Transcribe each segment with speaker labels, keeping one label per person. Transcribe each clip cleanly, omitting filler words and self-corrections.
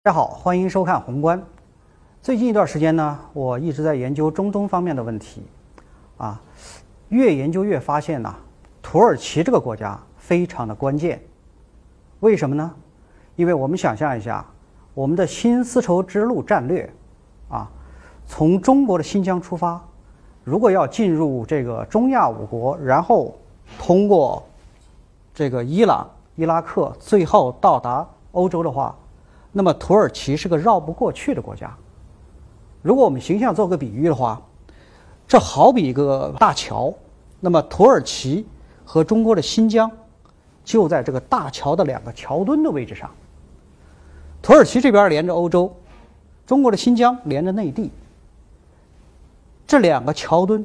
Speaker 1: 大家好，欢迎收看宏观。最近一段时间呢，我一直在研究中东方面的问题，越研究越发现呢，土耳其这个国家非常的关键。为什么呢？因为我们想象一下，我们的新丝绸之路战略，从中国的新疆出发，如果要进入这个中亚五国，然后通过这个伊朗、伊拉克，最后到达欧洲的话，那么土耳其是个绕不过去的国家。如果我们形象做个比喻的话，这好比一个大桥，那么土耳其和中国的新疆就在这个大桥的两个桥墩的位置上。土耳其这边连着欧洲，中国的新疆连着内地。这两个桥墩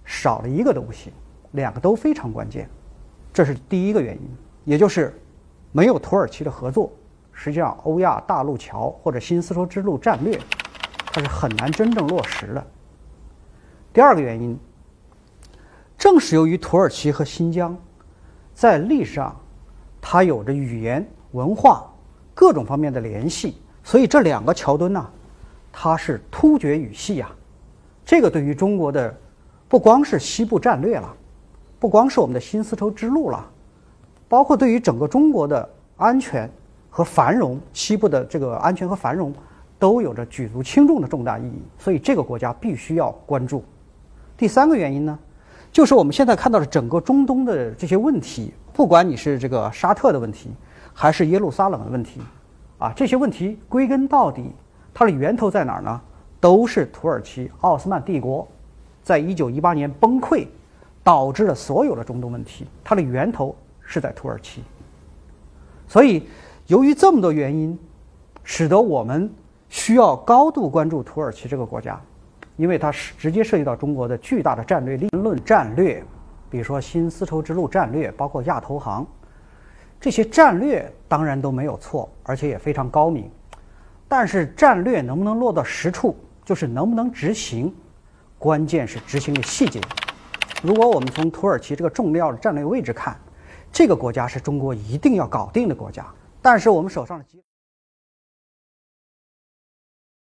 Speaker 1: 少了一个都不行，两个都非常关键，这是第一个原因，也就是没有土耳其的合作，实际上欧亚大陆桥或者新丝绸之路战略它是很难真正落实的。第二个原因，正是由于土耳其和新疆在历史上它有着语言、文化各种方面的联系，所以这两个桥墩呢，它是突厥语系啊。这个对于中国的不光是西部战略了，不光是我们的新丝绸之路了，包括对于整个中国的安全和繁荣，西部的这个安全和繁荣都有着举足轻重的重大意义，所以这个国家必须要关注。第三个原因呢，就是我们现在看到的整个中东的这些问题，不管你是这个沙特的问题，还是耶路撒冷的问题，这些问题归根到底，它的源头在哪儿呢？都是土耳其奥斯曼帝国在1918年崩溃，导致了所有的中东问题，它的源头是在土耳其。所以，由于这么多原因，使得我们需要高度关注土耳其这个国家，因为它是直接涉及到中国的巨大的战略利润战略，比如说新丝绸之路战略，包括亚投行，这些战略当然都没有错，而且也非常高明。但是战略能不能落到实处，就是能不能执行，关键是执行的细节。如果我们从土耳其这个重要的战略位置看，这个国家是中国一定要搞定的国家，但是我们手上的